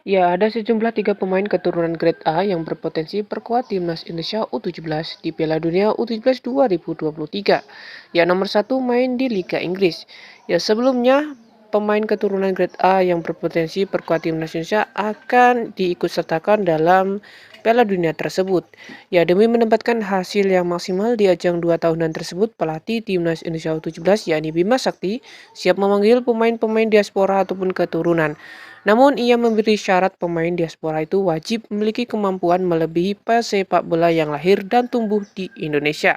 Ya, ada sejumlah 3 pemain keturunan Grade A yang berpotensi perkuat timnas Indonesia U17 di Piala Dunia U17 2023. Ya, nomor satu main di Liga Inggris. Ya, sebelumnya pemain keturunan Grade A yang berpotensi perkuat timnas Indonesia akan diikutsertakan dalam Piala Dunia tersebut. Ya, demi menempatkan hasil yang maksimal di ajang 2 tahunan tersebut, pelatih timnas Indonesia U17 yakni Bima Sakti siap memanggil pemain-pemain diaspora ataupun keturunan. Namun ia memberi syarat pemain diaspora itu wajib memiliki kemampuan melebihi pesepak bola yang lahir dan tumbuh di Indonesia.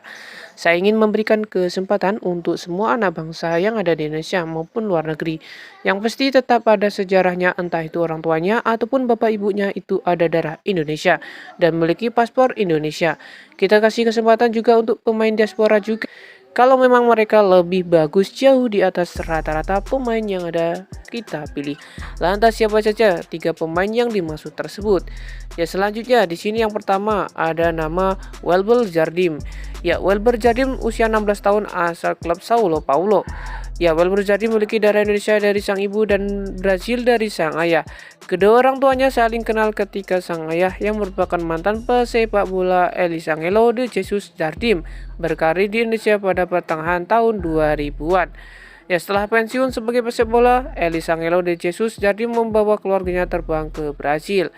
Saya ingin memberikan kesempatan untuk semua anak bangsa yang ada di Indonesia maupun luar negeri. Yang pasti tetap ada sejarahnya, entah itu orang tuanya ataupun bapak ibunya itu ada darah Indonesia dan memiliki paspor Indonesia. Kita kasih kesempatan juga untuk pemain diaspora juga. Kalau memang mereka lebih bagus jauh di atas rata-rata pemain yang ada, kita pilih. Lantas siapa saja 3 pemain yang dimaksud tersebut? Ya, selanjutnya di sini yang pertama ada nama Welber Jardim. Ya, Welber Jardim usia 16 tahun asal klub Sao Paulo. Ya, Welber Jardim memiliki darah Indonesia dari sang ibu dan Brazil dari sang ayah. Kedua orang tuanya saling kenal ketika sang ayah yang merupakan mantan pesepak bola Elisangelo de Jesus Jardim berkarir di Indonesia pada pertengahan tahun 2000-an. Ya, setelah pensiun sebagai pesepak bola, Elisangelo de Jesus Jardim membawa keluarganya terbang ke Brazil.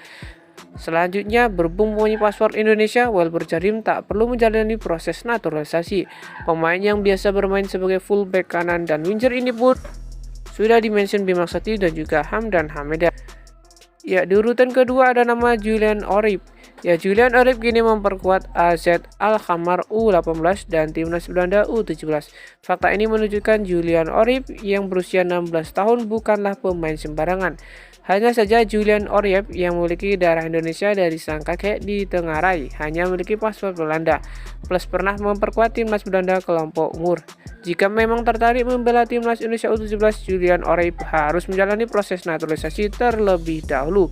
Selanjutnya, berhubung mempunyai paspor Indonesia, Welber Jardim tak perlu menjalani proses naturalisasi. Pemain yang biasa bermain sebagai fullback kanan dan winger ini pun sudah dimention Bima Sakti dan juga Hamdan Hamida. Ya, di urutan kedua ada nama Julian Orib. Ya, Julian Orib kini memperkuat AZ Alkmaar U18 dan timnas Belanda U17. Fakta ini menunjukkan Julian Orib yang berusia 16 tahun bukanlah pemain sembarangan. Hanya saja Julian Orib yang memiliki darah Indonesia dari sang kakek ditengarai hanya memiliki paspor Belanda, plus pernah memperkuat timnas Belanda kelompok umur. Jika memang tertarik membela timnas Indonesia U17, Julian Orib harus menjalani proses naturalisasi terlebih dahulu.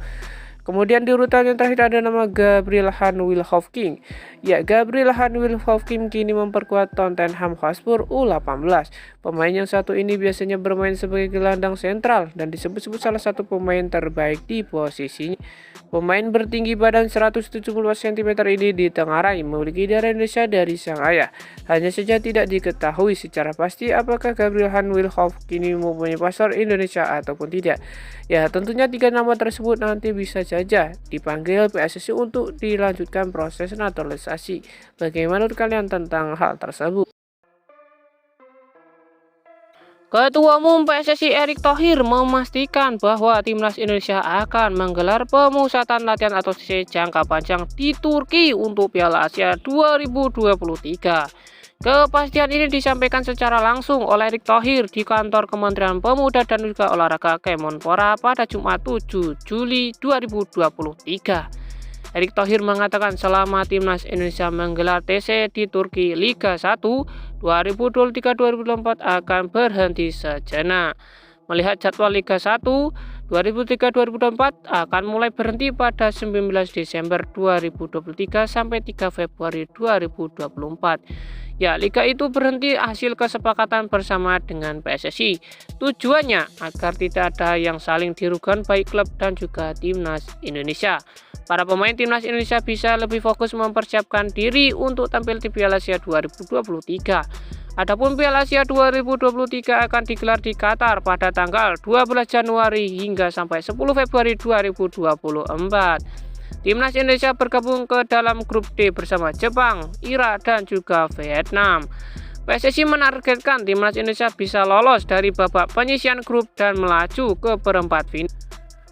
Kemudian di urutan yang terakhir ada nama Gabriel Han Wilhoffking. Ya, Gabriel Han Wilhoffking kini memperkuat Tottenham Hotspur U18. Pemain yang satu ini biasanya bermain sebagai gelandang sentral dan disebut-sebut salah satu pemain terbaik di posisinya. Pemain bertinggi badan 172 cm ini ditengarai memiliki darah Indonesia dari sang ayah. Hanya saja tidak diketahui secara pasti apakah Gabriel Han Wilhoffking kini mempunyai paspor Indonesia ataupun tidak. Ya, tentunya 3 nama tersebut nanti bisa saja dipanggil PSSI untuk dilanjutkan proses naturalisasi. Bagaimana menurut kalian tentang hal tersebut? Ketua Umum PSSI Erick Thohir memastikan bahwa timnas Indonesia akan menggelar pemusatan latihan atau sesi jangka panjang di Turki untuk Piala Asia 2023. Kepastian ini disampaikan secara langsung oleh Erick Thohir di kantor Kementerian Pemuda dan juga Olahraga Kemenpora pada Jumat 7 Juli 2023. Erick Thohir mengatakan selama timnas Indonesia menggelar TC di Turki Liga 1 2023-2024 akan berhenti sejenak. Melihat jadwal Liga 1 2023-2024 akan mulai berhenti pada 19 Desember 2023 sampai 3 Februari 2024. Ya, liga itu berhenti hasil kesepakatan bersama dengan PSSI. Tujuannya agar tidak ada yang saling dirugikan baik klub dan juga timnas Indonesia. Para pemain timnas Indonesia bisa lebih fokus mempersiapkan diri untuk tampil di Piala Asia 2023. Adapun Piala Asia 2023 akan digelar di Qatar pada tanggal 12 Januari hingga sampai 10 Februari 2024. Timnas Indonesia bergabung ke dalam grup D bersama Jepang, Irak, dan juga Vietnam. PSSI menargetkan timnas Indonesia bisa lolos dari babak penyisihan grup dan melaju ke perempat final.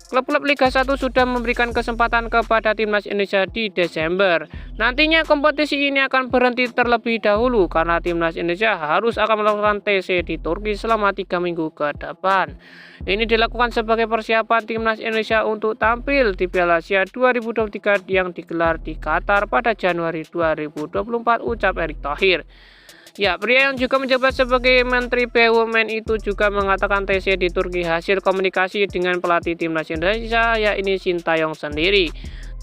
Klub-klub Liga 1 sudah memberikan kesempatan kepada timnas Indonesia di Desember. Nantinya kompetisi ini akan berhenti terlebih dahulu karena timnas Indonesia harus akan melakukan TC di Turki selama 3 minggu ke depan. Ini dilakukan sebagai persiapan timnas Indonesia untuk tampil di Piala Asia 2023 yang digelar di Qatar pada Januari 2024, ucap Erick Thohir. Ya, pria yang juga menjabat sebagai Menteri BUMN itu juga mengatakan TC di Turki hasil komunikasi dengan pelatih timnas Indonesia yakni Sintayong sendiri.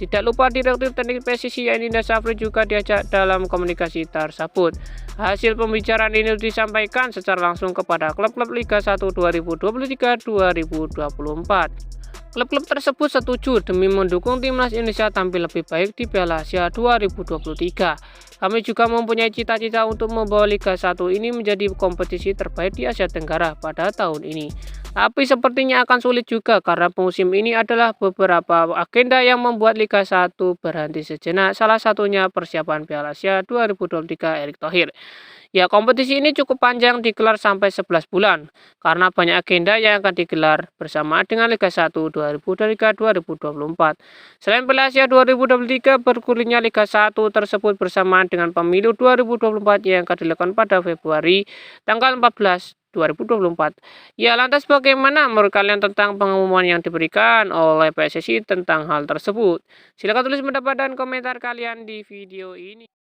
Tidak lupa Direktur Teknik PSSI yakni Indra Safri juga diajak dalam komunikasi tersebut. Hasil pembicaraan ini disampaikan secara langsung kepada klub-klub Liga 1 2023-2024. Klub-klub tersebut setuju demi mendukung timnas Indonesia tampil lebih baik di Piala Asia 2023. Kami juga mempunyai cita-cita untuk membawa Liga 1 ini menjadi kompetisi terbaik di Asia Tenggara pada tahun ini. Tapi sepertinya akan sulit juga karena musim ini adalah beberapa agenda yang membuat Liga 1 berhenti sejenak. Salah satunya persiapan Piala Asia 2023 Erick Thohir. Ya, kompetisi ini cukup panjang digelar sampai 11 bulan karena banyak agenda yang akan digelar bersama dengan Liga 1 2023-2024. Selain Piala Asia 2023, bergulirnya Liga 1 tersebut bersamaan dengan pemilu 2024 yang akan dilakukan pada Februari tanggal 14 2024. Ya, lantas bagaimana menurut kalian tentang pengumuman yang diberikan oleh PSSI tentang hal tersebut? Silakan tulis pendapat dan komentar kalian di video ini.